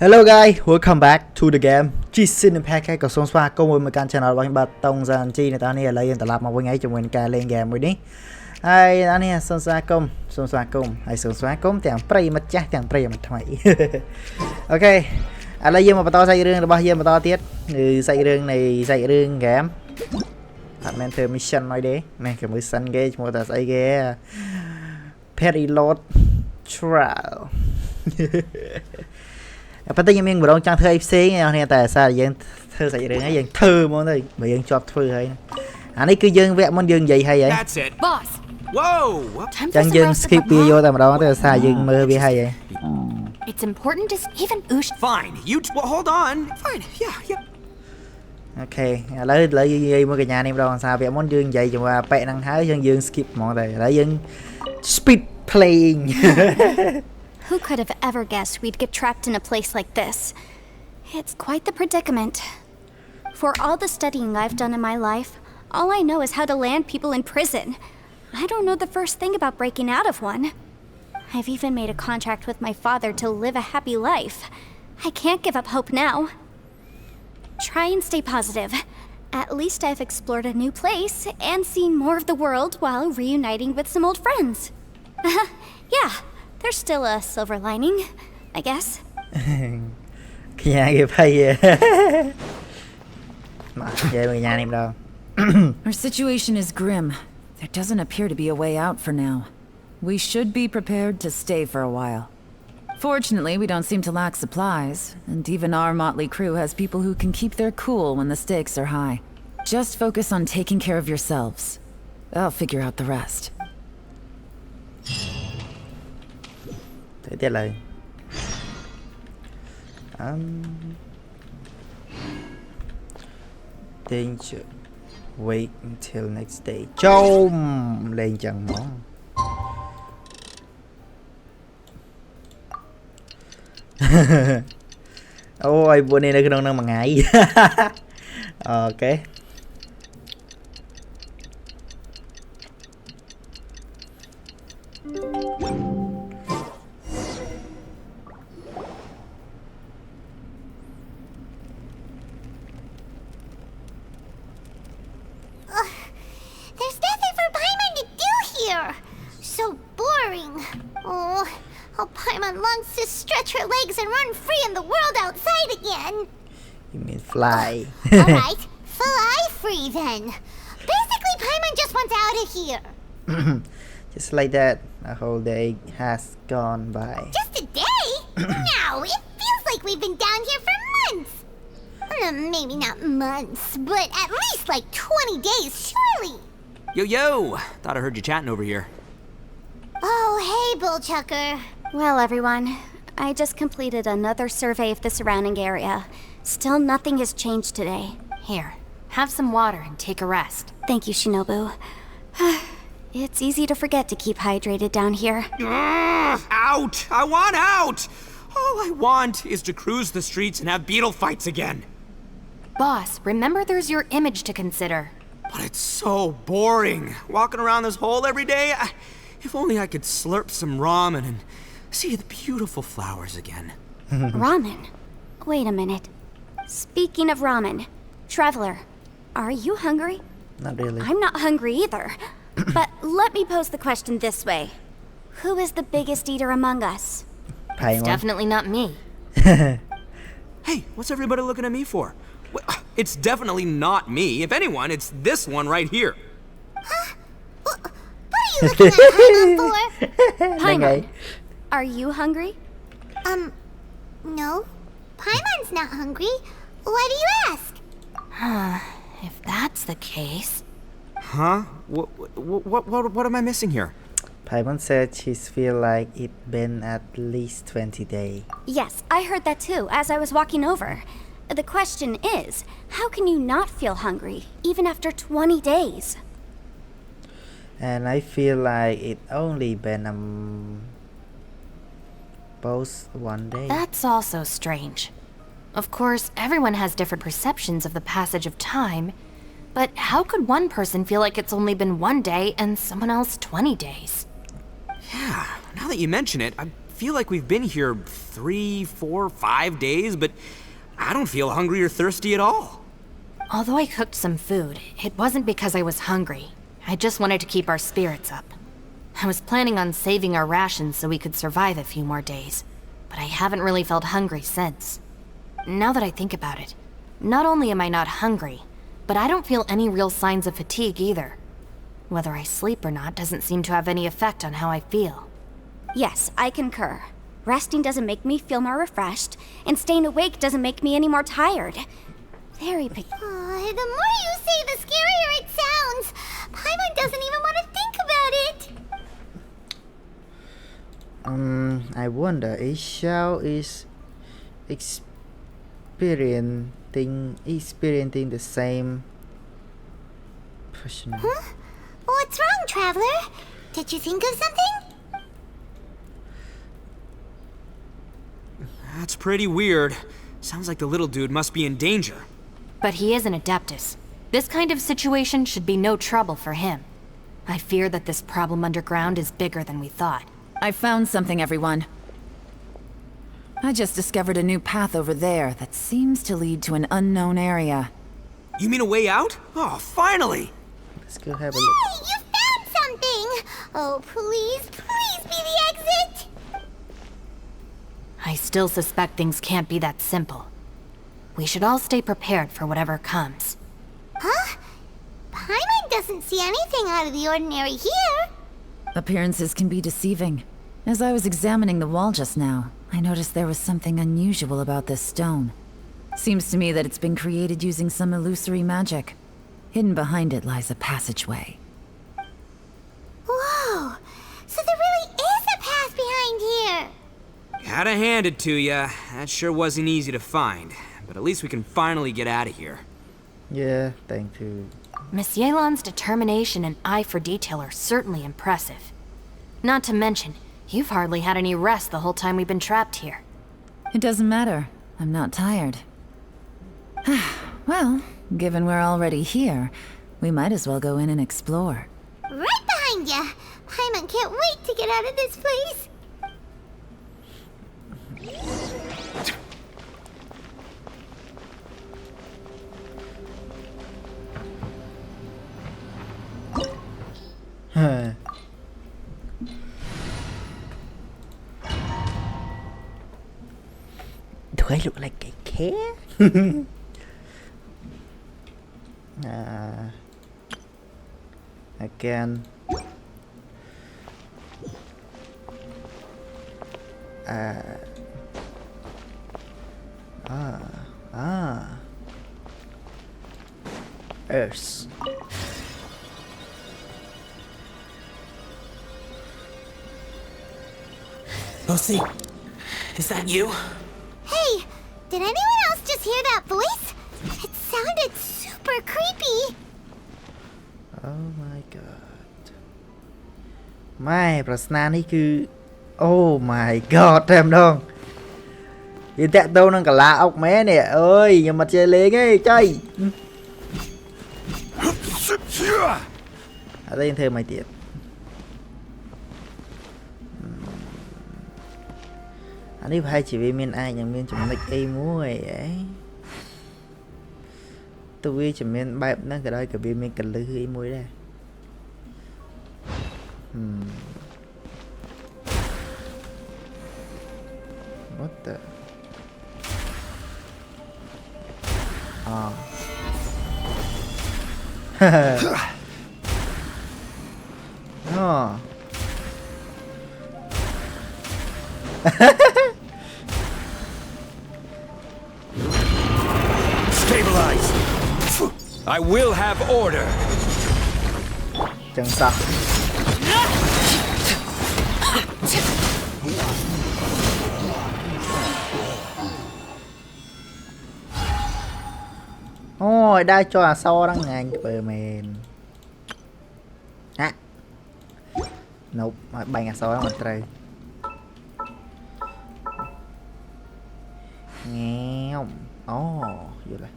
Hello guys, welcome back to the game. Genshin Impact ក៏សូមស្វាគមន៍មកកាន់ channel របស់ខ្ញុំបាទ Tong San YI នៅតាមនេះឥឡូវយើងត្រឡប់មកវិញហើយជាមួយនឹងការលេង game មួយនេះហើយអានេះសូមស្វាគមន៍ហើយសូមស្វាគមន៍ទាំងប្រិយមិត្តចាស់ទាំងប្រិយមិត្តថ្មី អូខេឥឡូវយើងមកបន្តសាច់រឿងរបស់យើងបន្តទៀតគឺសាច់រឿងនៃសាច់រឿង game អត់មែនធ្វើ mission មួយទេនេះគឺ mission គេឈ្មោះថាស្អីគេ Periload Trial ប៉ុន្តែខ្ញុំមានម្ដងចង់ធ្វើអីផ្សេងឯតែសារយើងធ្វើសាច់រឿងហើយយើងធ្វើហ្មងទៅបើយើងជាប់ធ្វើហើយអានេះគឺយើងវគ្គមុនយើងនិយាយហើយ Boss. Whoa. ចឹងយើង skip វាយកតែម្ដងទៅសារយើងមើលវាហើយ It's important to even Ush. Fine. You well, hold on. Fine. Yeah. អូខេឥឡូវយើងនិយាយមួយកញ្ញានេះម្ដងសារវគ្គមុនយើងនិយាយជាមួយប៉ែហ្នឹងហើយយើង skip ហ្មងតែឥឡូវយើង speed playing Who could have ever guessed we'd get trapped in a place like this? It's quite the predicament. For all the studying I've done in my life, all I know is how to land people in prison. I don't know the first thing about breaking out of one. I've even made a contract with my father to live a happy life. I can't give up hope now. Try and stay positive. At least I've explored a new place and seen more of the world while reuniting with some old friends. Yeah.There's still a silver lining, I guess. Our situation is grim. There doesn't appear to be a way out for now. We should be prepared to stay for a while. Fortunately, we don't seem to lack supplies, and even our motley crew has people who can keep their cool when the stakes are high. Just focus on taking care of yourselves. I'll figure out the rest. Tiếp lời danger wait until next day chôm lên chẳng món ôi bữa nay nó cứ đang mà ngại ok Longs to stretch her legs and run free in the world outside again. You mean fly? Alright, fly free then. Basically, Paimon just wants out of here. Just like that, a whole day has gone by. Just a day? No, it feels like we've been down here for months. Maybe not months, but at least like 20 days, surely. Yo. Thought I heard you chatting over here. Oh, hey, Bullchucker. Well, everyone, I just completed another survey of the surrounding area. Still nothing has changed today. Here, have some water and take a rest. Thank you, Shinobu. It's easy to forget to keep hydrated down here. Out! I want out! All I want is to cruise the streets and have beetle fights again. Boss, remember there's your image to consider. But it's so boring. Walking around this hole every day. If only I could slurp some ramen and see the beautiful flowers again. Ramen? Wait a minute. Speaking of ramen, Traveler, are you hungry? Not really. I'm not hungry either. But let me pose the question this way. Who is the biggest eater among us? It's definitely not me. Hey, what's everybody looking at me for? It's definitely not me. If anyone, it's this one right here. Huh? What are you looking at Paimon for? Paimon, are you hungry? No. Paimon's not hungry. Why do you ask? If that's the case... Huh? What am I missing here? Paimon said she feel like it been at least 20 days. Yes, I heard that too, as I was walking over. The question is, how can you not feel hungry, even after 20 days? And I feel like it only been both one day. That's also strange. Of course, everyone has different perceptions of the passage of time, but how could one person feel like it's only been one day and someone else 20 days? Yeah, now that you mention it, I'm feel like we've been here 3, 4, 5 days, but I don't feel hungry or thirsty at all. Although I cooked some food, it wasn't because I was hungry. I just wanted to keep our spirits up. I was planning on saving our rations so we could survive a few more days, but I haven't really felt hungry since. Now that I think about it, not only am I not hungry, but I don't feel any real signs of fatigue either. Whether I sleep or not doesn't seem to have any effect on how I feel. Yes, I concur. Resting doesn't make me feel more refreshed, and staying awake doesn't make me any more tired. Very big. The more you say, the scarier it sounds. Paimon doesn't even want to think about it. I wonder if Xiao is experiencing the same person. Huh? What's wrong, Traveler? Did you think of something? That's pretty weird. Sounds like the little dude must be in danger. But he is an Adeptus. This kind of situation should be no trouble for him. I fear that this problem underground is bigger than we thought. I found something, everyone. I just discovered a new path over there that seems to lead to an unknown area. You mean a way out? Oh, finally! Let's go have a Hey, look. you found something! Oh, please, please be the exit! I still suspect things can't be that simple. We should all stay prepared for whatever comes. Huh? Paimon doesn't see anything out of the ordinary here. Appearances can be deceiving. As I was examining the wall just now, I noticed there was something unusual about this stone. Seems to me that it's been created using some illusory magic. Hidden behind it lies a passageway. Whoa! So there really is a path behind here! Gotta hand it to ya. That sure wasn't easy to find. But at least we can finally get out of here. Yeah, thank you. Miss Yelan's determination and eye for detail are certainly impressive. Not to mention, you've hardly had any rest the whole time we've been trapped here. It doesn't matter. I'm not tired. Well, given we're already here, we might as well go in and explore. Right behind ya! Paimon can't wait to get out of this place! Huh. Do I look like I care? Again. Earth. Lucy, is that you? Hey, did anyone else just hear that voice? It sounded super creepy. Oh my god. ម៉ែប្រស្នានេះគឺ Oh my god តែម្ដងវាតាក់ទងនឹងកាឡាអុកមែននេះអើយខ្ញុំអត់ចេះលេងទេចៃអត់ទេធ្វើមិនទៀតអានេះប្រហែលជាវាមានអាចនឹងមានចំណុចអីមួយហ៎ទោះវាជាមានបែបហ្នឹងក៏ដោយក៏វាមានកលឹះអីមួយដែរ What the Oh. Stabilize. I will have order. Chẳng sao. Ôi, đã cho so đang ngành bờ mền. À. Nope, bánh so đang mặt trời. Nghèo. Oh, vậy là.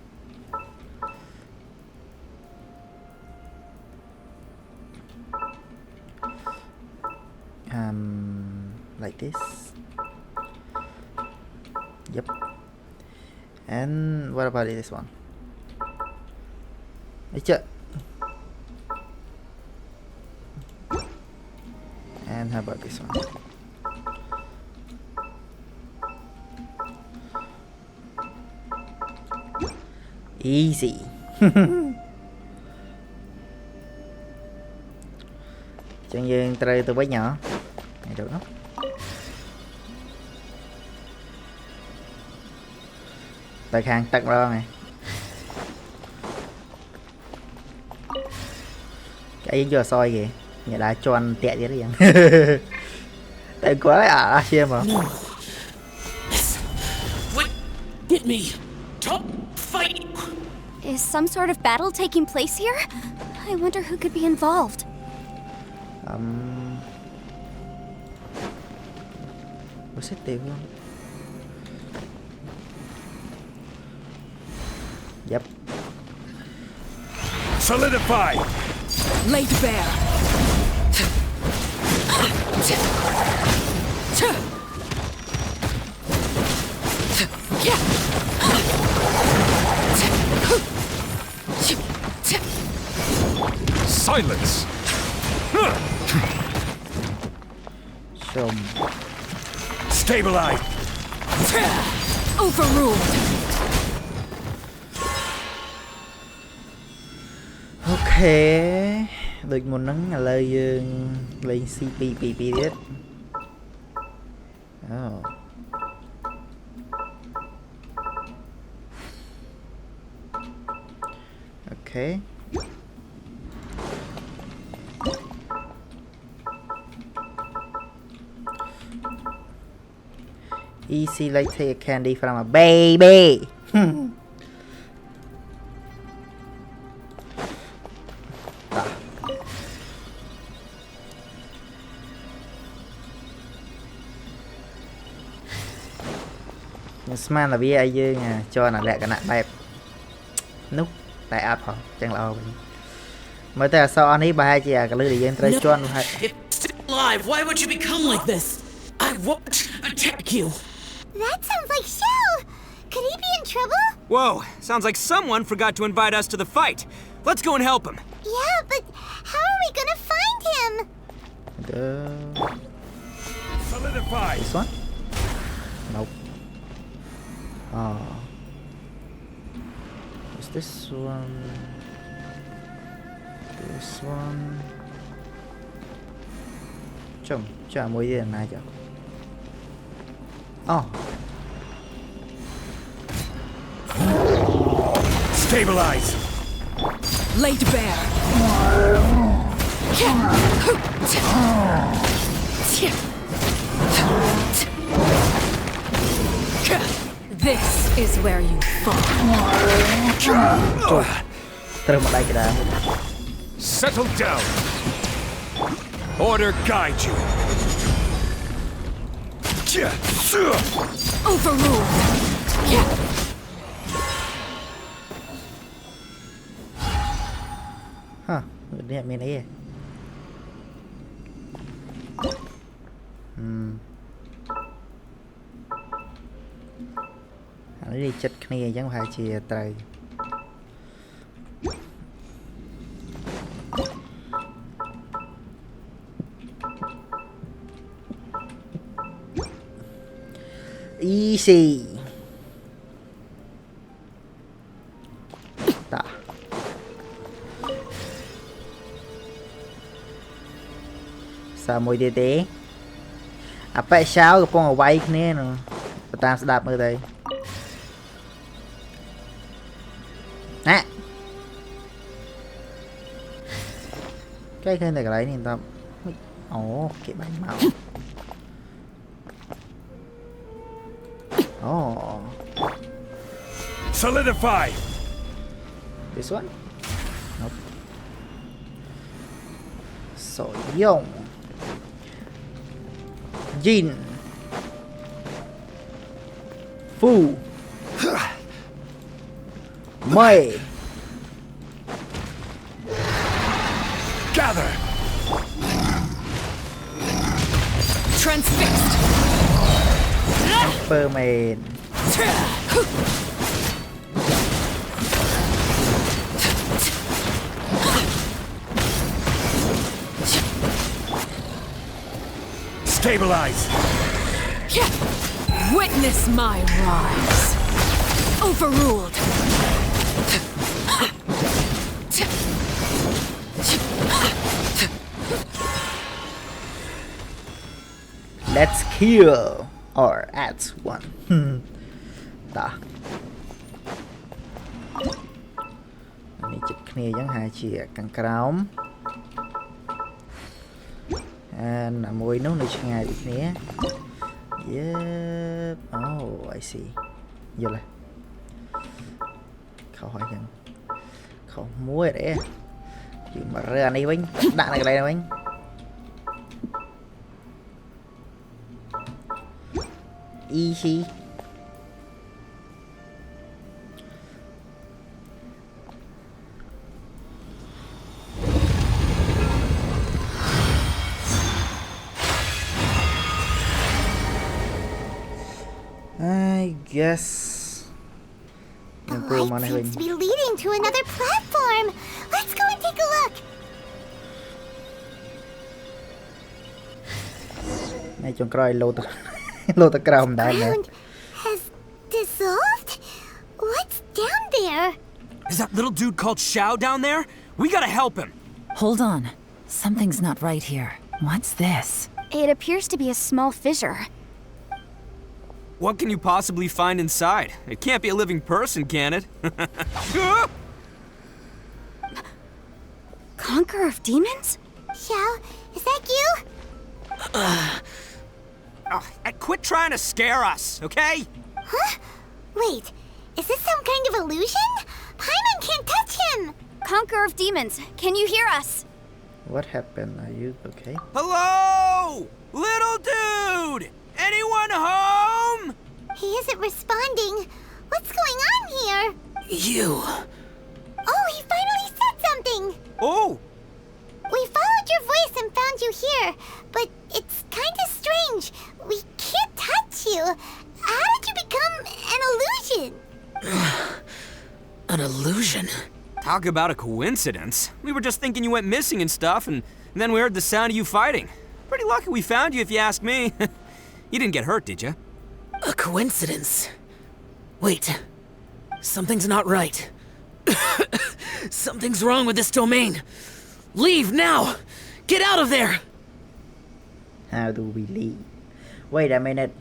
Like this. And what about this one? And how about this one? Easy. Chẳng dừng từ với nhỏ này được không? Tại hàng tặng ra này. Cái giờ soi kìa. Nhà đã cho anh tẹt vậy đấy vậy. Tại quá xem mà. Get me. Top fight. Is some sort of battle taking place here? I wonder who could be involved. What's it there? Yep. Solidify. Laid bare. Silence. Xong. Stabilize. Overruled. Ok. Được một nắng là lên CPPP đấy. Oh. Okay. Easy like take a candy from a baby. Smart là vì ai dương à, cho là lẹ cái nặng đẹp nút tại áp hả chẳng là mới ta sau anh ấy bài chị à cái lưỡi để dân trai cho anh hay Alive. Why would you become like this? I won't attack you. That sounds like Shell. Could he be in trouble? Whoa, sounds like someone forgot to invite us to the fight. Let's go and help him. Yeah, but how are we gonna find him? Solidify. This one? Nope. Oh. Is this one? This one? Chồng, chả mối gì này chả. Oh. Stabilize. Laid bare. This is where you fall. Terima lại cái đó. Settle down. Order guide you. Overruled. Hả, điện mình ấy. Hắn đi chất kia chẳng phải chỉ trời. Easy. Ta. Sao mùi tê tê. À bẹ sao cái con ở quay kia nè. Ta sẽ đạp ở đây. Nè. Cái này cái lấy này ta. Ồ, cái bánh màu. Oh. Solidify. This one? Nope. So young. Jin. Fu. Mei. Gather. Transfixed. Superman. stabilize! Witness my rise. Overruled. Let's kill or add one. Đó. Này chụp kia giống hai chia càng crom. Là mùi nấu này ngày được nè. Yep. Oh, I see. Vô lại. Khẩu hỏi rằng khẩu muối đấy. Chứ mà ra này bánh đạn này cái này bánh. Easy. I guess. The light seems to be leading to another platform. Let's go and take a look. Này chọn coi lô ta crom đạn nè. Ground has dissolved? What's down there? Is that little dude called Xiao down there? We gotta help him. Hold on. Something's not right here. What's this? It appears to be a small fissure. What can you possibly find inside? It can't be a living person, can it? Conqueror of demons? Xiao, is that you? Quit trying to scare us, okay? Huh? Wait, is this some kind of illusion? Paimon can't touch him! Conqueror of demons, can you hear us? What happened? Are you okay? Hello? Little dude! Anyone home? He isn't responding. What's going on here? You. Oh, he finally said something! Oh! We followed your voice and found you here, but it's kinda strange. We can't touch you. How did you become an illusion? An illusion? Talk about a coincidence. We were just thinking you went missing and stuff, and then we heard the sound of you fighting. Pretty lucky we found you, if you ask me. You didn't get hurt, did you? A coincidence? Wait. Something's not right. Something's wrong with this domain. Leave now! Get out of there! How do we leave? Wait a minute.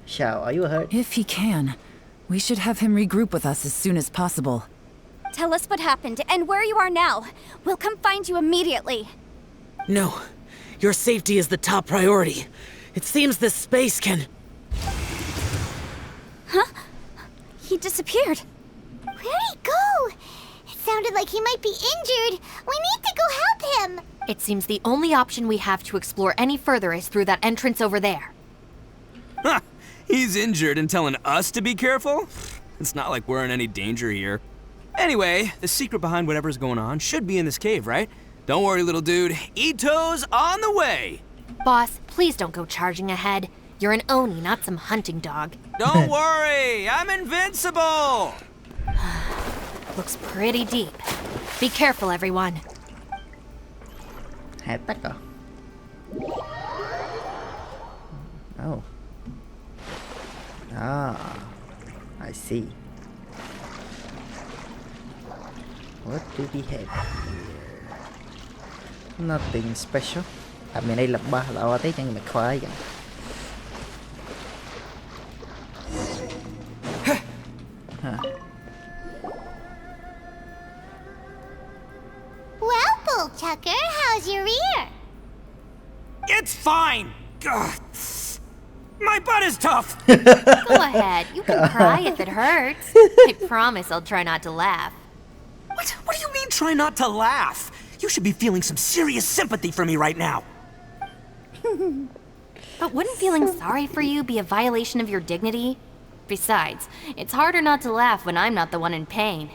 Xiao, are you hurt? If he can, we should have him regroup with us as soon as possible. Tell us what happened and where you are now. We'll come find you immediately. No. Your safety is the top priority. It seems this space can... Huh? He disappeared. Where'd he go? It sounded like he might be injured. We need to go help him. It seems the only option we have to explore any further is through that entrance over there. Huh. He's injured and telling us to be careful? It's not like we're in any danger here. Anyway, the secret behind whatever's going on should be in this cave, right? Don't worry, little dude. Ito's on the way! Boss, please don't go charging ahead. You're an Oni, not some hunting dog. Don't worry, I'm invincible! Looks pretty deep. Be careful, everyone. Hạt tắc à? Oh. Ah, I see. What do we have here? Nothing special. À, mình đây lập ba là thấy chẳng mệt khoái vậy. Well, Bullchucker, how's your ear? It's fine! Ugh. My butt is tough! Go ahead, you can cry if it hurts. I promise I'll try not to laugh. What do you mean try not to laugh? You should be feeling some serious sympathy for me right now. But wouldn't feeling sorry for you be a violation of your dignity? Besides, it's harder not to laugh when I'm not the one in pain.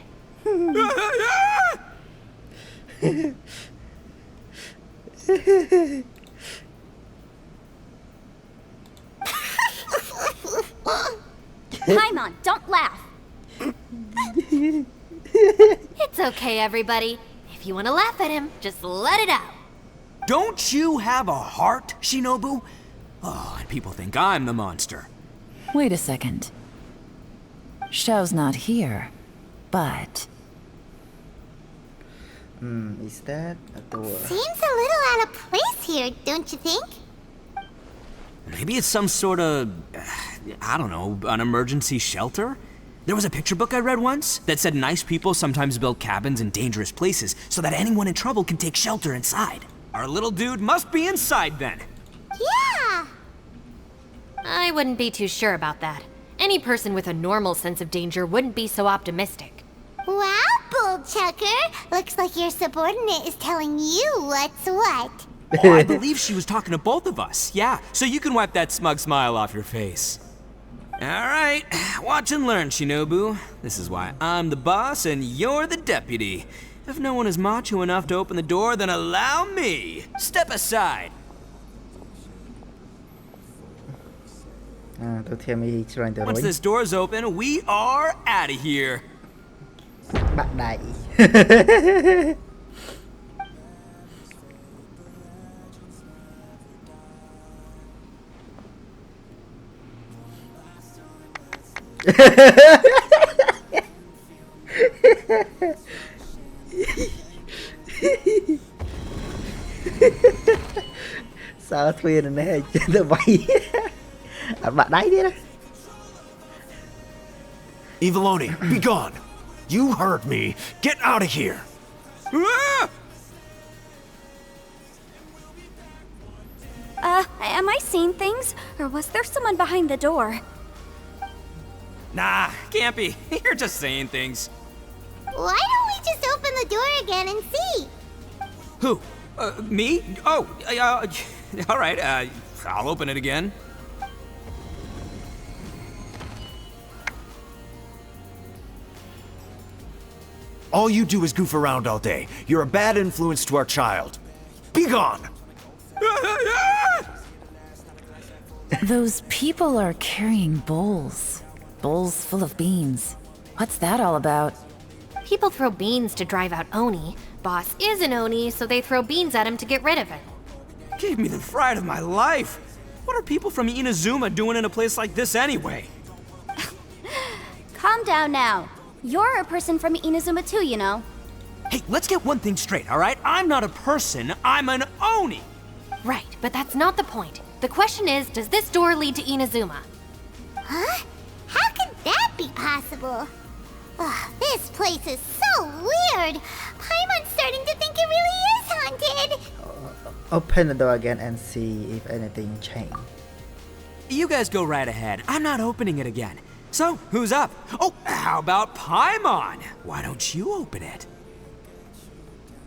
Paimon, don't laugh. It's okay, everybody. If you want to laugh at him, just let it out. don't you have a heart, Shinobu? Oh, and people think I'm the monster. Wait a second. Xiao's not here, but... Is that a door? Seems a little out of place here, don't you think? Maybe it's some sort of, I don't know, an emergency shelter? There was a picture book I read once that said nice people sometimes build cabins in dangerous places so that anyone in trouble can take shelter inside. Our little dude must be inside then. Yeah! I wouldn't be too sure about that. Any person with a normal sense of danger wouldn't be so optimistic. Wow, Bull Chucker! Looks like your subordinate is telling you what's what. Oh, I believe she was talking to both of us. Yeah, so you can wipe that smug smile off your face. All right, watch and learn, Shinobu. This is why I'm the boss and you're the deputy. If no one is macho enough to open the door, then allow me. Step aside. Once this door's open, we are out of here. Bạn đại. Sao thuyền này trên tờ bay. Bạn đáy đi đó. Eviloni, be gone! You heard me. Get out of here! Am I seeing things? Or was there someone behind the door? Nah, can't be. You're just saying things. Why don't we just open the door again and see? Who? Me? Oh, all right, I'll open it again. All you do is goof around all day. You're a bad influence to our child. Be gone! Those people are carrying bowls. Bowls full of beans. What's that all about? People throw beans to drive out Oni. Boss is an Oni, so they throw beans at him to get rid of it. Gave me the fright of my life. What are people from Inazuma doing in a place like this anyway? Calm down now. You're a person from Inazuma too, you know. Hey, let's get one thing straight, all right? I'm not a person, I'm an Oni. Right, but that's not the point. The question is, does this door lead to Inazuma? Huh? How could that be possible? Ugh, this place is so weird. Paimon's starting to think it really is haunted. Open the door again and see if anything changed. You guys go right ahead. I'm not opening it again. So, who's up? Oh, how about Paimon? Why don't you open it?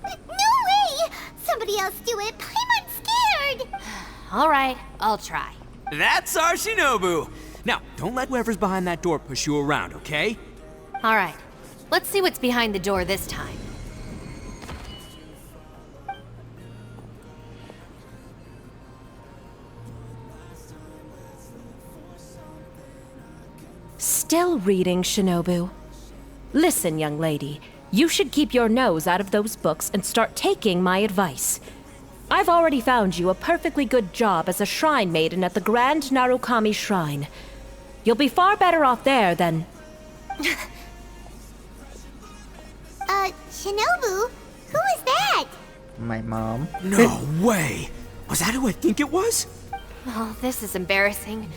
No way! Somebody else do it. Paimon's scared. All right, I'll try. That's our Shinobu. Now, don't let whoever's behind that door push you around, okay? All right, let's see what's behind the door this time. Still reading, Shinobu. Listen, young lady. You should keep your nose out of those books and start taking my advice. I've already found you a perfectly good job as a shrine maiden at the Grand Narukami Shrine. You'll be far better off there than... Shinobu? Who is that? My mom. No way! Was that who I think it was? Oh, this is embarrassing.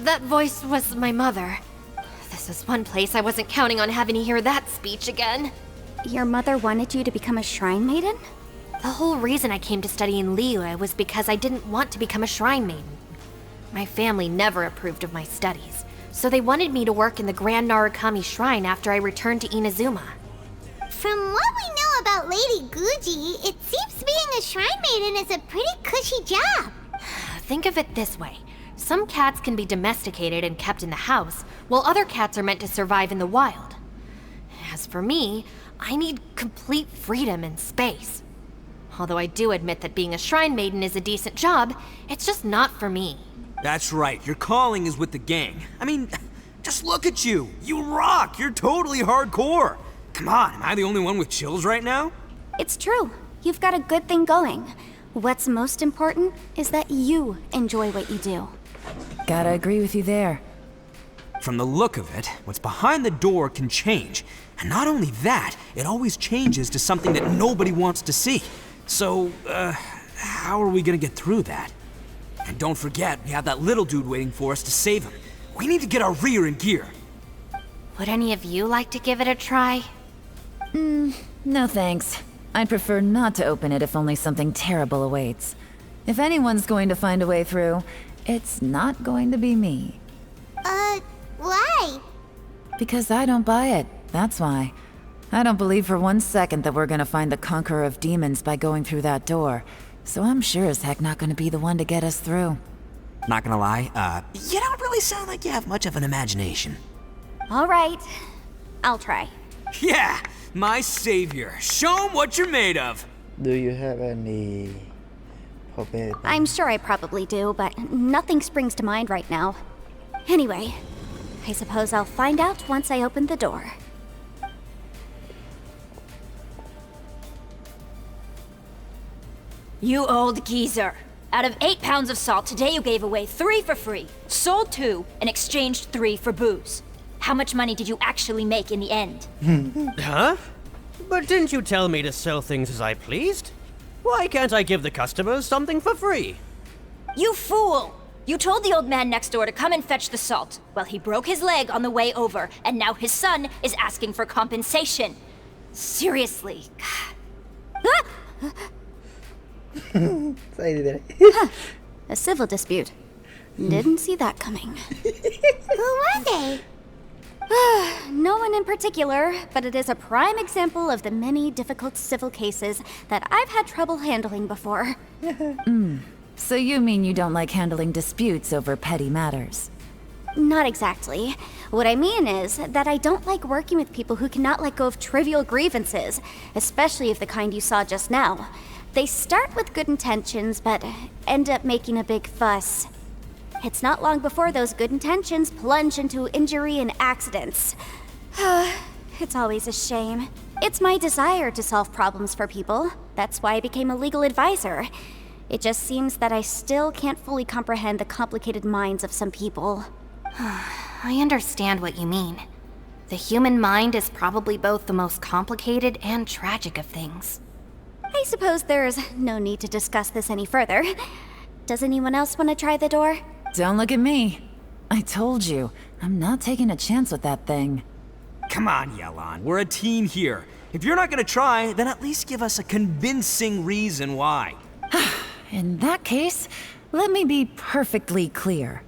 That voice was my mother. This is one place I wasn't counting on having to hear that speech again. Your mother wanted you to become a shrine maiden? The whole reason I came to study in Liyue was because I didn't want to become a shrine maiden. My family never approved of my studies, so they wanted me to work in the Grand Narukami Shrine after I returned to Inazuma. From what we know about Lady Guji, it seems being a shrine maiden is a pretty cushy job. Think of it this way. Some cats can be domesticated and kept in the house, while other cats are meant to survive in the wild. As for me, I need complete freedom and space. Although I do admit that being a shrine maiden is a decent job, it's just not for me. That's right, your calling is with the gang. I mean, just look at you. You rock, you're totally hardcore. Come on, am I the only one with chills right now? It's true. You've got a good thing going. What's most important is that you enjoy what you do. Gotta agree with you there. From the look of it, what's behind the door can change. And not only that, it always changes to something that nobody wants to see. So, how are we gonna get through that? And don't forget, we have that little dude waiting for us to save him. We need to get our rear in gear. Would any of you like to give it a try? No thanks. I'd prefer not to open it if only something terrible awaits. If anyone's going to find a way through, it's not going to be me. Why? Because I don't buy it, that's why. I don't believe for 1 second that we're gonna find the Conqueror of Demons by going through that door. So I'm sure as heck not gonna be the one to get us through. Not gonna lie, you don't really sound like you have much of an imagination. All right, I'll try. Yeah, my savior. Show him what you're made of. Do you have any puppet? I'm sure I probably do, but nothing springs to mind right now. Anyway, I suppose I'll find out once I open the door. You old geezer. Out of 8 pounds of salt, today you gave away 3 for free, sold 2, and exchanged 3 for booze. How much money did you actually make in the end? Huh? But didn't you tell me to sell things as I pleased? Why can't I give the customers something for free? You fool! You told the old man next door to come and fetch the salt. Well, he broke his leg on the way over, and now his son is asking for compensation. Seriously. A civil dispute. Didn't see that coming. Who were they? No one in particular, but it is a prime example of the many difficult civil cases that I've had trouble handling before. So you mean you don't like handling disputes over petty matters? Not exactly. What I mean is that I don't like working with people who cannot let go of trivial grievances, especially of the kind you saw just now. They start with good intentions, but end up making a big fuss. It's not long before those good intentions plunge into injury and accidents. It's always a shame. It's my desire to solve problems for people. That's why I became a legal advisor. It just seems that I still can't fully comprehend the complicated minds of some people. I understand what you mean. The human mind is probably both the most complicated and tragic of things. I suppose there's no need to discuss this any further. Does anyone else want to try the door? Don't look at me. I told you, I'm not taking a chance with that thing. Come on, Yelan. We're a team here. If you're not gonna try, then at least give us a convincing reason why. In that case, let me be perfectly clear.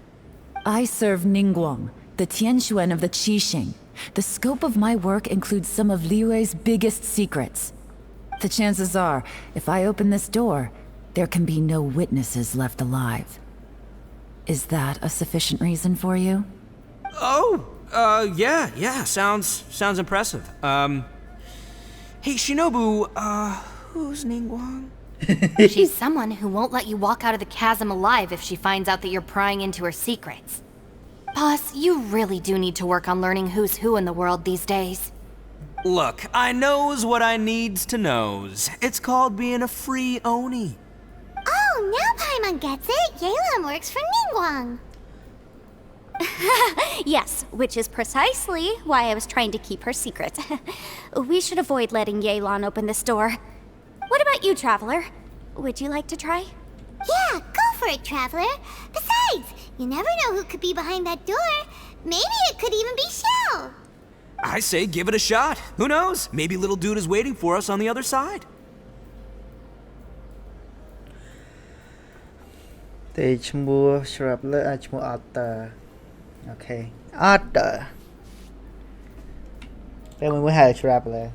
I serve Ningguang, the Tianxuan of the Qixing. The scope of my work includes some of Liyue's biggest secrets. The chances are, if I open this door, there can be no witnesses left alive. Is that a sufficient reason for you? Oh, yeah, sounds impressive. Hey, Shinobu, who's Ningguang? She's someone who won't let you walk out of the chasm alive if she finds out that you're prying into her secrets. Boss, you really do need to work on learning who's who in the world these days. Look, I knows what I needs to knows. It's called being a free Oni. Oh, now Paimon gets it. Yelan works for Ningguang. Yes, which is precisely why I was trying to keep her secret. We should avoid letting Yelan open this door. What about you, Traveler? Would you like to try? Yeah, go for it, Traveler. Besides, you never know who could be behind that door. Maybe it could even be Shell. I say give it a shot. Who knows? Maybe little dude is waiting for us on the other side. Thì mua Traveler, mua Otter. Okay, Otter. Then we will have Traveler.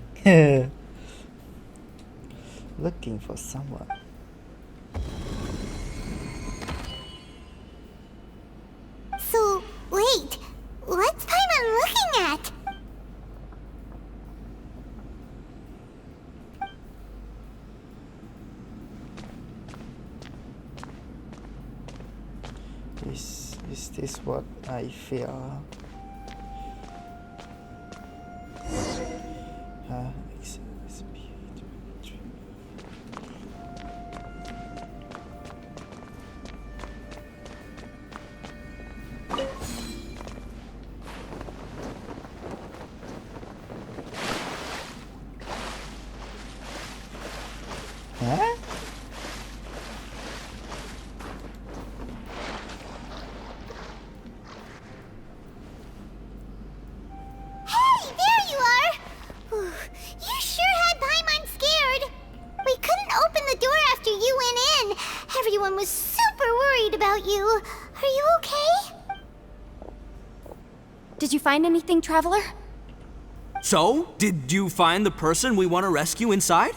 Looking for someone. So, wait. What's Paimon looking at? Is this what I feel? you went in. Everyone was super worried about you. Are you okay? Did you find anything, Traveler? So, did you find the person we want to rescue inside?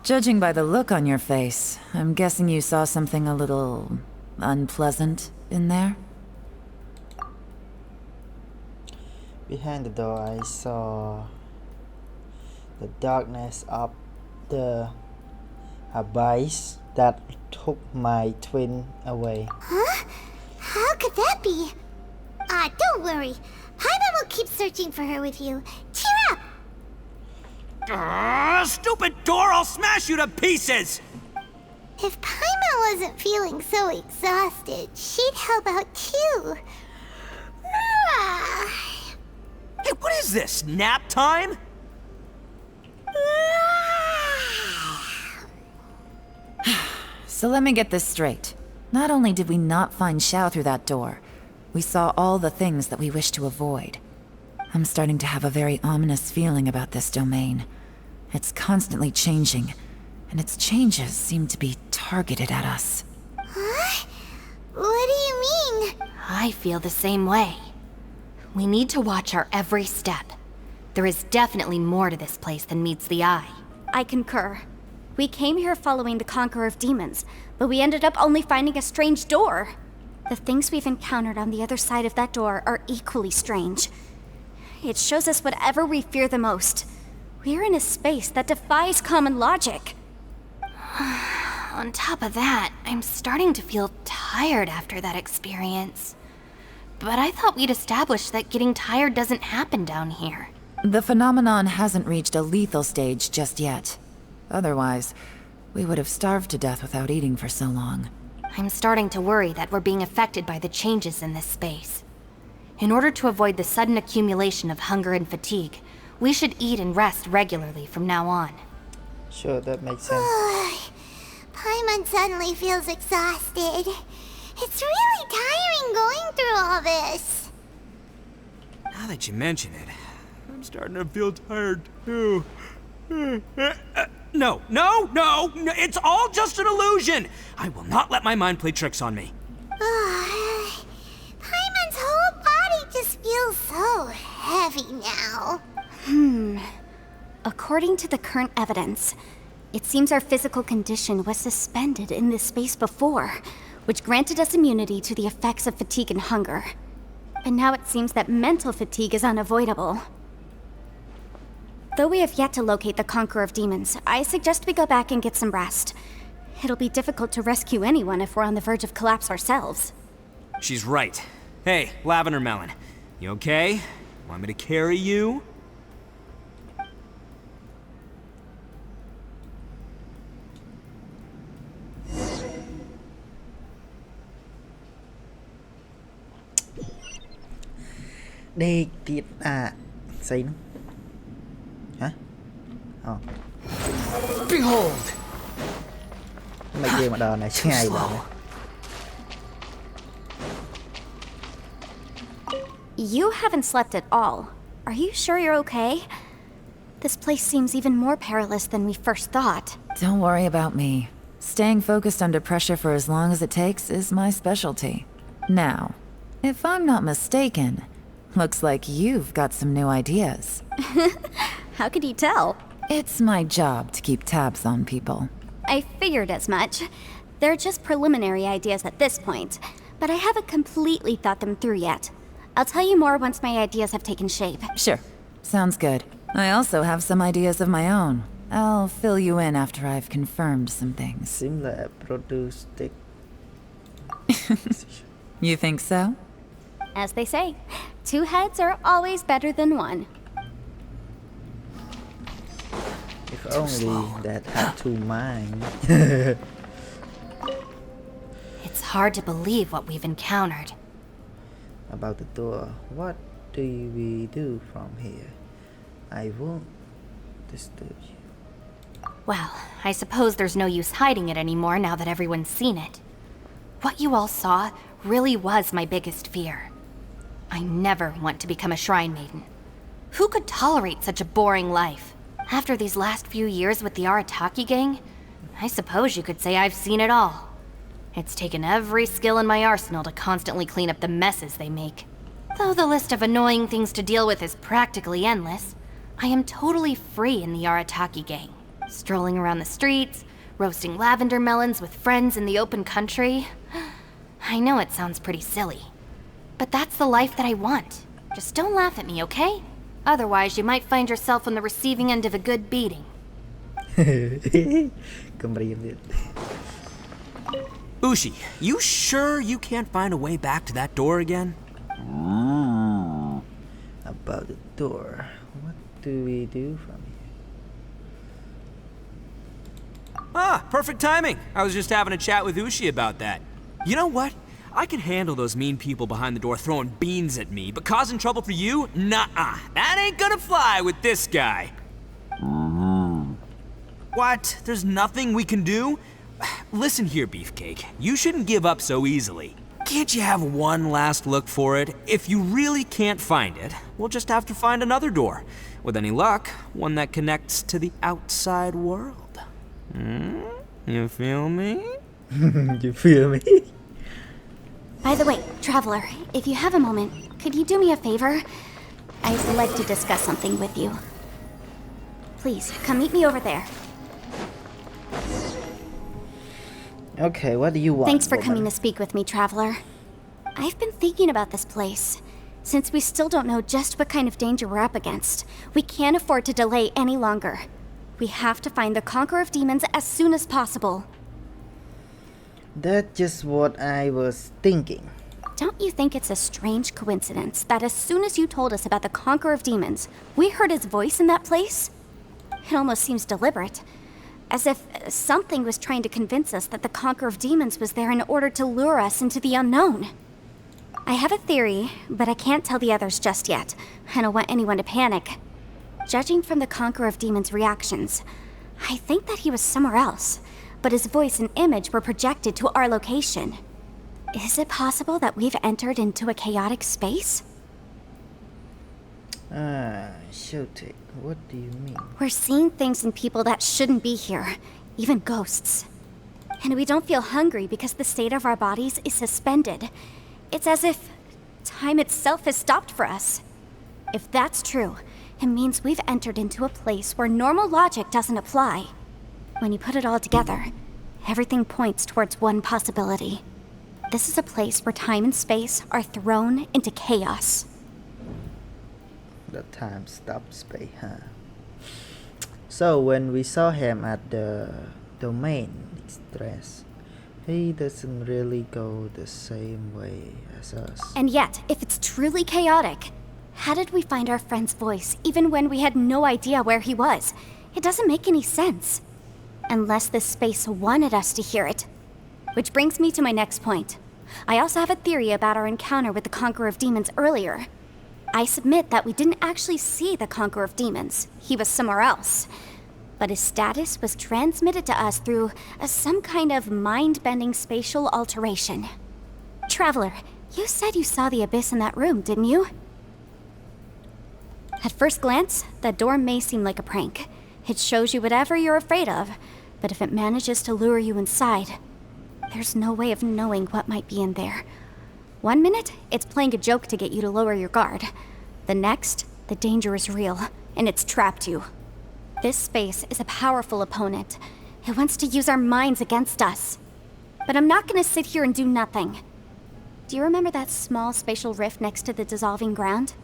Judging by the look on your face, I'm guessing you saw something a little unpleasant in there? Behind the door, I saw the darkness of the abyss that took my twin away. Huh? How could that be? Don't worry. Paimon will keep searching for her with you. Cheer up! Stupid door! I'll smash you to pieces! If Paimon wasn't feeling so exhausted, she'd help out too. Hey, what is this? Nap time? So let me get this straight. Not only did we not find Xiao through that door, we saw all the things that we wish to avoid. I'm starting to have a very ominous feeling about this domain. It's constantly changing, and its changes seem to be targeted at us. Huh? What do you mean? I feel the same way. We need to watch our every step. There is definitely more to this place than meets the eye. I concur. We came here following the Conqueror of Demons, but we ended up only finding a strange door. The things we've encountered on the other side of that door are equally strange. It shows us whatever we fear the most. We're in a space that defies common logic. On top of that, I'm starting to feel tired after that experience. But I thought we'd established that getting tired doesn't happen down here. The phenomenon hasn't reached a lethal stage just yet. Otherwise, we would have starved to death without eating for so long. I'm starting to worry that we're being affected by the changes in this space. In order to avoid the sudden accumulation of hunger and fatigue, we should eat and rest regularly from now on. Sure, that makes sense. Paimon suddenly feels exhausted. It's really tiring going through all this. Now that you mention it, I'm starting to feel tired too. No, it's all just an illusion! I will not let my mind play tricks on me. Paimon's whole body just feels so heavy now. According to the current evidence, it seems our physical condition was suspended in this space before, which granted us immunity to the effects of fatigue and hunger. But now it seems that mental fatigue is unavoidable. Though we have yet to locate the Conqueror of Demons, I suggest we go back and get some rest. It'll be difficult to rescue anyone if we're on the verge of collapse ourselves. She's right. Hey, Lavender Melon, you okay? Want me to carry you? Đi tiệt xây nó. Hả? Behold! Mấy game mà đờ này ngay rồi. You haven't slept at all. Are you sure you're okay? This place seems even more perilous than we first thought. Don't worry about me. Staying focused under pressure for as long as it takes is my specialty. Now, if I'm not mistaken, looks like you've got some new ideas. How could you tell? It's my job to keep tabs on people. I figured as much. They're just preliminary ideas at this point, but I haven't completely thought them through yet. I'll tell you more once my ideas have taken shape. Sure. Sounds good. I also have some ideas of my own. I'll fill you in after I've confirmed some things. Similar produce tech. You think so? As they say, two heads are always better than one. If only that had two minds. It's hard to believe what we've encountered. About the door, what do we do from here? I won't disturb you. Well, I suppose there's no use hiding it anymore now that everyone's seen it. What you all saw really was my biggest fear. I never want to become a shrine maiden. Who could tolerate such a boring life? After these last few years with the Arataki gang, I suppose you could say I've seen it all. It's taken every skill in my arsenal to constantly clean up the messes they make. Though the list of annoying things to deal with is practically endless, I am totally free in the Arataki gang. Strolling around the streets, roasting lavender melons with friends in the open country. I know it sounds pretty silly, but that's the life that I want. Just don't laugh at me, okay? Otherwise, you might find yourself on the receiving end of a good beating. Ushi, you sure you can't find a way back to that door again? About the door. What do we do from here? Ah, perfect timing. I was just having a chat with Ushi about that. You know what? I can handle those mean people behind the door throwing beans at me, but causing trouble for you? Nuh-uh. That ain't gonna fly with this guy. What? There's nothing we can do? Listen here, Beefcake. You shouldn't give up so easily. Can't you have one last look for it? If you really can't find it, we'll just have to find another door. With any luck, one that connects to the outside world. You feel me? You feel me? By the way, Traveler, if you have a moment, could you do me a favor? I'd like to discuss something with you. Please, come meet me over there. Okay, what do you want? Thanks for woman? coming to speak with me, Traveler. I've been thinking about this place. Since we still don't know just what kind of danger we're up against, we can't afford to delay any longer. We have to find the Conqueror of Demons as soon as possible. That's just what I was thinking. Don't you think it's a strange coincidence that as soon as you told us about the Conqueror of Demons, we heard his voice in that place? It almost seems deliberate. As if something was trying to convince us that the Conqueror of Demons was there in order to lure us into the unknown. I have a theory, but I can't tell the others just yet. I don't want anyone to panic. Judging from the Conqueror of Demons' reactions, I think that he was somewhere else, but his voice and image were projected to our location. Is it possible that we've entered into a chaotic space? Shotek, what do you mean? We're seeing things in people that shouldn't be here, even ghosts. And we don't feel hungry because the state of our bodies is suspended. It's as if time itself has stopped for us. If that's true, it means we've entered into a place where normal logic doesn't apply. When you put it all together, everything points towards one possibility. This is a place where time and space are thrown into chaos. The time stop space, huh? So when we saw him at the domain express, he doesn't really go the same way as us. And yet, if it's truly chaotic, how did we find our friend's voice even when we had no idea where he was? It doesn't make any sense. Unless this space wanted us to hear it. Which brings me to my next point. I also have a theory about our encounter with the Conqueror of Demons earlier. I submit that we didn't actually see the Conqueror of Demons. He was somewhere else. But his status was transmitted to us through some kind of mind-bending spatial alteration. Traveler, you said you saw the abyss in that room, didn't you? At first glance, that door may seem like a prank. It shows you whatever you're afraid of, but if it manages to lure you inside, there's no way of knowing what might be in there. One minute, it's playing a joke to get you to lower your guard. The next, the danger is real, and it's trapped you. This space is a powerful opponent. It wants to use our minds against us. But I'm not gonna sit here and do nothing. Do you remember that small spatial rift next to the dissolving ground?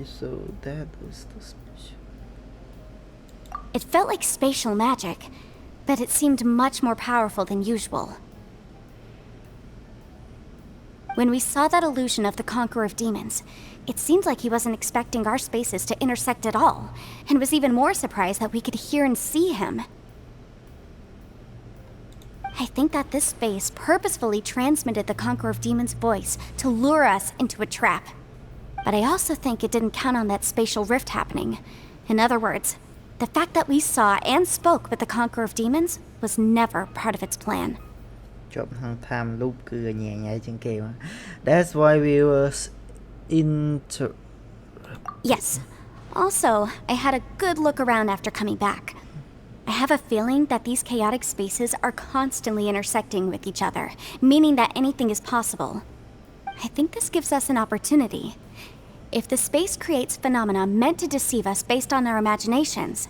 So that was the special. It felt like spatial magic, but it seemed much more powerful than usual. When we saw that illusion of the Conqueror of Demons, it seemed like he wasn't expecting our spaces to intersect at all, and was even more surprised that we could hear and see him. I think that this space purposefully transmitted the Conqueror of Demons' voice to lure us into a trap. But I also think it didn't count on that spatial rift happening. In other words, the fact that we saw and spoke with the Conqueror of Demons was never part of its plan. Time loop cứ nhẹ nhảy trên kia mà. That's why we was Yes. Also, I had a good look around after coming back. I have a feeling that these chaotic spaces are constantly intersecting with each other, meaning that anything is possible. I think this gives us an opportunity. If the space creates phenomena meant to deceive us based on our imaginations,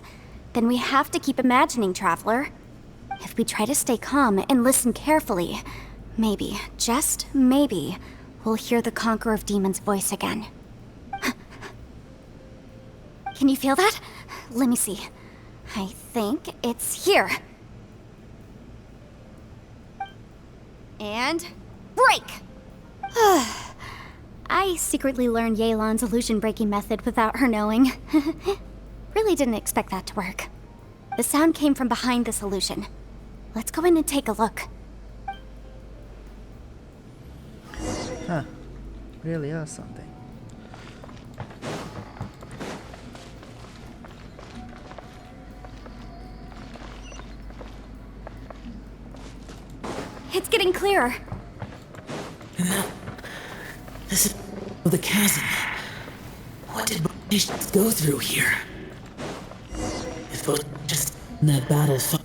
then we have to keep imagining, Traveler. If we try to stay calm and listen carefully, maybe, just maybe, we'll hear the Conqueror of Demons' voice again. Can you feel that? Let me see. I think it's here. And break! I secretly learned Yelan's illusion-breaking method without her knowing. Really didn't expect that to work. The sound came from behind this illusion. Let's go in and take a look. Huh. Really are something. It's getting clearer. This is the chasm. What did British go through here? If it was just that bad as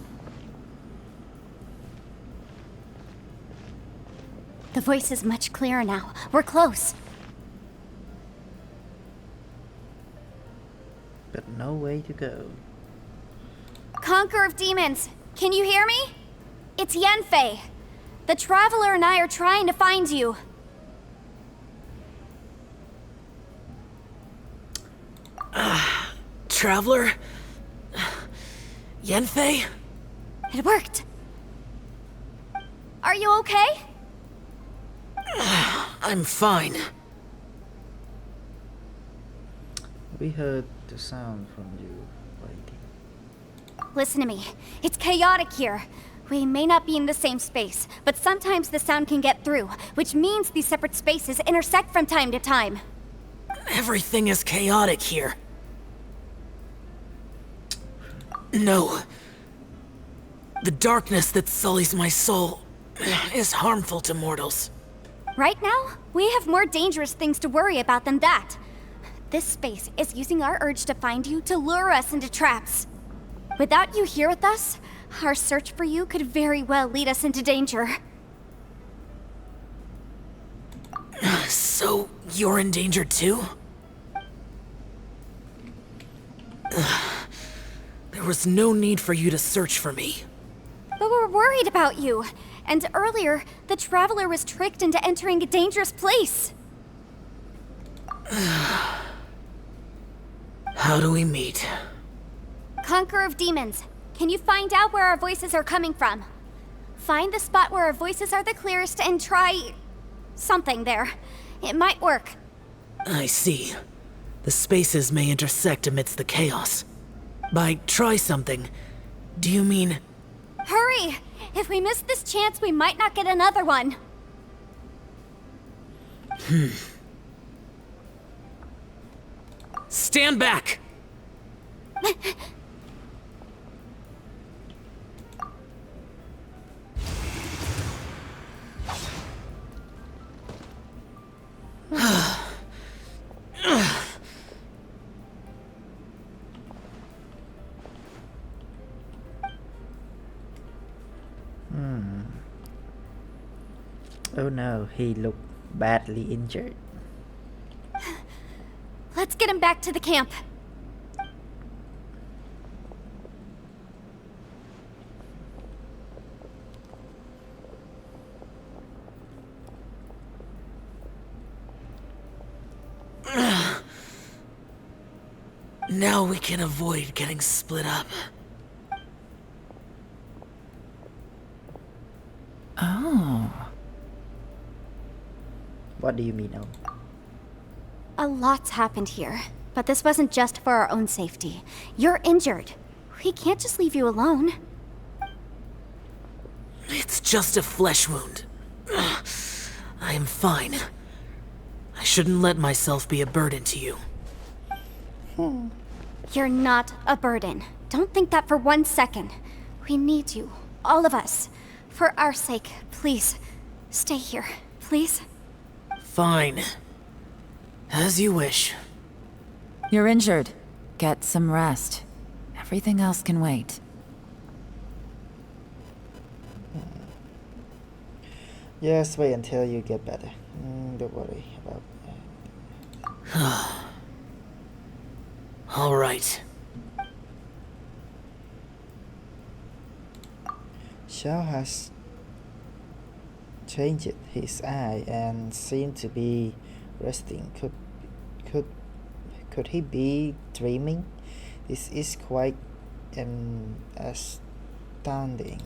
The voice is much clearer now. We're close. But no way to go. Conqueror of Demons, can you hear me? It's Yenfei. The Traveler and I are trying to find you. Traveler? Yenfei? It worked. Are you okay? I'm fine. We heard the sound from you, lady. Listen to me. It's chaotic here. We may not be in the same space, but sometimes the sound can get through, which means these separate spaces intersect from time to time. Everything is chaotic here. No. The darkness that sullies my soul is harmful to mortals. Right now, we have more dangerous things to worry about than that. This space is using our urge to find you to lure us into traps. Without you here with us, our search for you could very well lead us into danger. So, you're in danger too? There was no need for you to search for me. But we're worried about you. And earlier, the Traveler was tricked into entering a dangerous place. How do we meet? Conqueror of Demons, can you find out where our voices are coming from? Find the spot where our voices are the clearest and try something there. It might work. I see. The spaces may intersect amidst the chaos. By try something, do you mean... Hurry! If we miss this chance, we might not get another one. Stand back! Oh no, he looked badly injured. Let's get him back to the camp. Now we can avoid getting split up. Oh. What do you mean, oh? A lot's happened here, but this wasn't just for our own safety. You're injured. We can't just leave you alone. It's just a flesh wound. I am fine. I shouldn't let myself be a burden to you. You're not a burden. Don't think that for 1 second. We need you, all of us. For our sake, please, stay here, please. Fine. As you wish. You're injured. Get some rest. Everything else can wait. Just wait until you get better. Don't worry about All right. Shao has changed his eye and seemed to be resting. Could he be dreaming? This is quite astounding.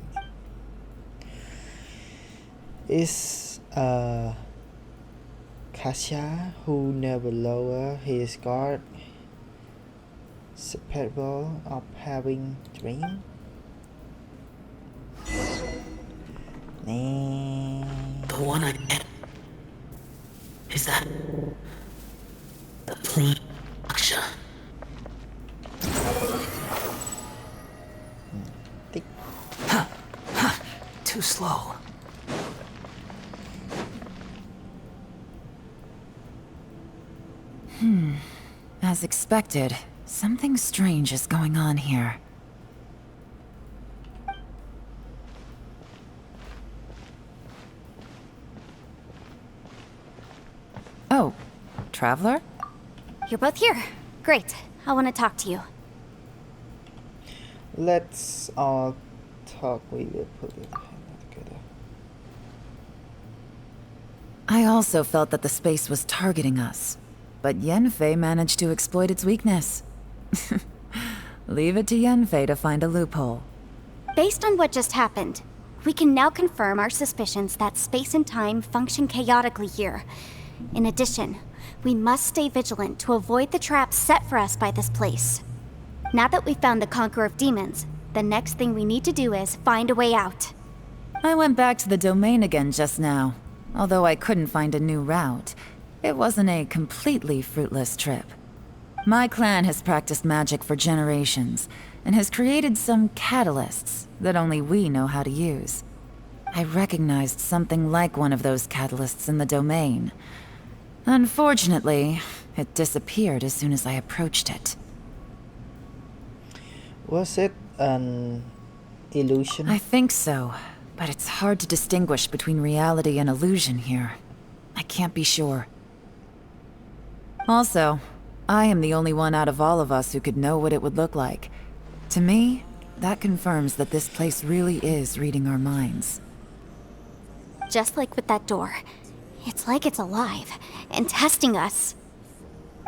Is Kasha, who never lower his guard, capable of having dream? The one I met. Is that the prime Aksha? Too slow. As expected, something strange is going on here. Oh, Traveler? You're both here. Great. I want to talk to you. Let's all talk. We will put it together. I also felt that the space was targeting us, but Yenfei managed to exploit its weakness. Leave it to Yenfei to find a loophole. Based on what just happened, we can now confirm our suspicions that space and time function chaotically here. In addition, we must stay vigilant to avoid the traps set for us by this place. Now that we've found the Conqueror of Demons, the next thing we need to do is find a way out. I went back to the domain again just now. Although I couldn't find a new route, it wasn't a completely fruitless trip. My clan has practiced magic for generations, and has created some catalysts that only we know how to use. I recognized something like one of those catalysts in the domain. Unfortunately, it disappeared as soon as I approached it. Was it an illusion? I think so, but it's hard to distinguish between reality and illusion here. I can't be sure. Also, I am the only one out of all of us who could know what it would look like. To me, that confirms that this place really is reading our minds. Just like with that door. It's like it's alive, and testing us.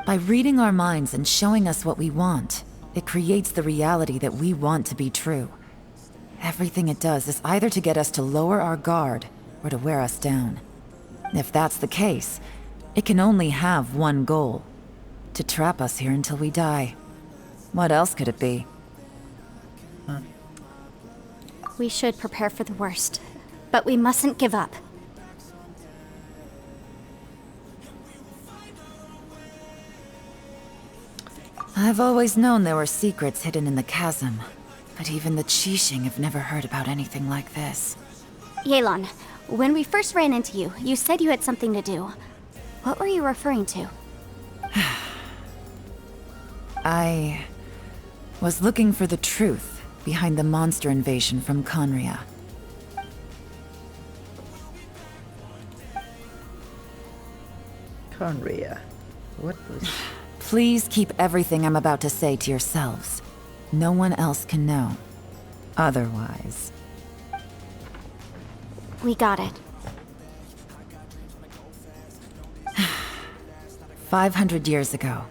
By reading our minds and showing us what we want, it creates the reality that we want to be true. Everything it does is either to get us to lower our guard, or to wear us down. If that's the case, it can only have one goal: to trap us here until we die. What else could it be? We should prepare for the worst, but we mustn't give up. I've always known there were secrets hidden in the chasm, but even the Qixing have never heard about anything like this. Yelan, when we first ran into you, you said you had something to do. What were you referring to? I was looking for the truth behind the monster invasion from Conria. Conria. What was... Please keep everything I'm about to say to yourselves. No one else can know. Otherwise... We got it. 500 years ago,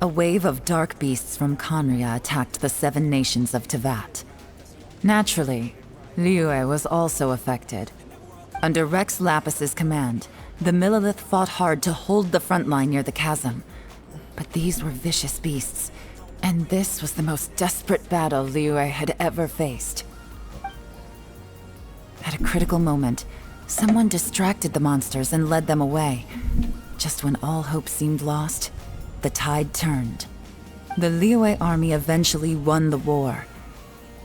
a wave of dark beasts from Conria attacked the 7 nations of Teyvat. Naturally, Liyue was also affected. Under Rex Lapis's command, the Millelith fought hard to hold the front line near the chasm. But these were vicious beasts, and this was the most desperate battle Liyue had ever faced. At a critical moment, someone distracted the monsters and led them away. Just when all hope seemed lost, the tide turned. The Liyue army eventually won the war,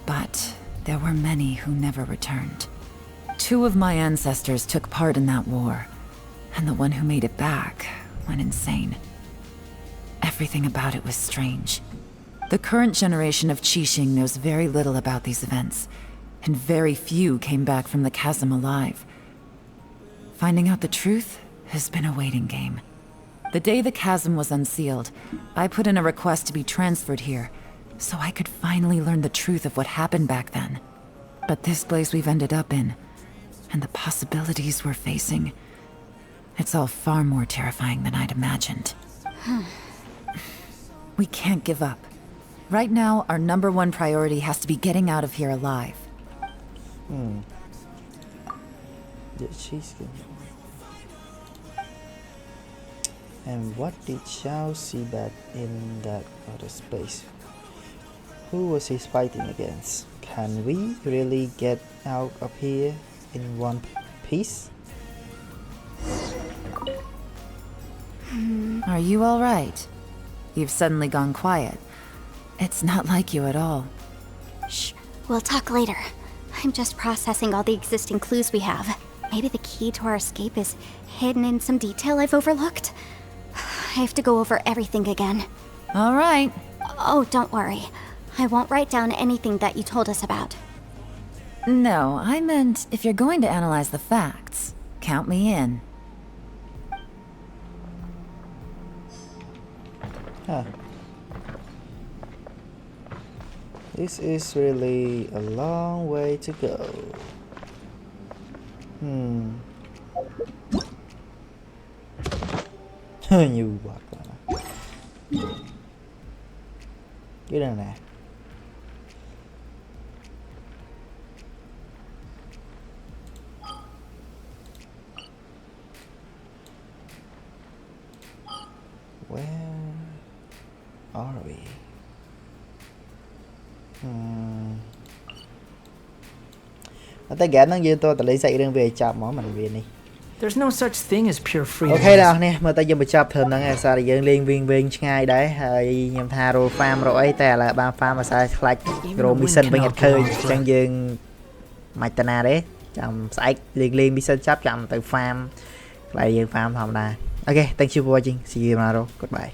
but there were many who never returned. 2 of my ancestors took part in that war, and the one who made it back went insane. Everything about it was strange. The current generation of Qixing knows very little about these events, and very few came back from the chasm alive. Finding out the truth has been a waiting game. The day the chasm was unsealed, I put in a request to be transferred here, so I could finally learn the truth of what happened back then. But this place we've ended up in, and the possibilities we're facing, it's all far more terrifying than I'd imagined. We can't give up. Right now, our #1 priority has to be getting out of here alive. And what did Xiao see back in that other space? Who was he fighting against? Can we really get out of here in one piece? Are you all right? You've suddenly gone quiet. It's not like you at all. Shh, we'll talk later. I'm just processing all the existing clues we have. Maybe the key to our escape is hidden in some detail I've overlooked. I have to go over everything again. All right. Oh, don't worry. I won't write down anything that you told us about. No, I meant if you're going to analyze the facts, count me in. Huh. This is really a long way to go. Nhiều bọt quá. Cái này nè. Where are we? Tại game nó tôi lấy dạy đang về chạm món mình về đi. There's no such thing as pure freedom. Ok nào nè, mà ta dùng một chập thường nó nghe sao để dương liên viên ngay đấy, hơi nhầm tha rồi farm rồi ấy tè là ba farm mà sai like rồi mission bên nhật khơi chẳng dương mạch tà na đấy, chậm sai liên mission chấp chậm từ farm lại dương farm hòm đà. Ok, thank you for watching, see you tomorrow, goodbye.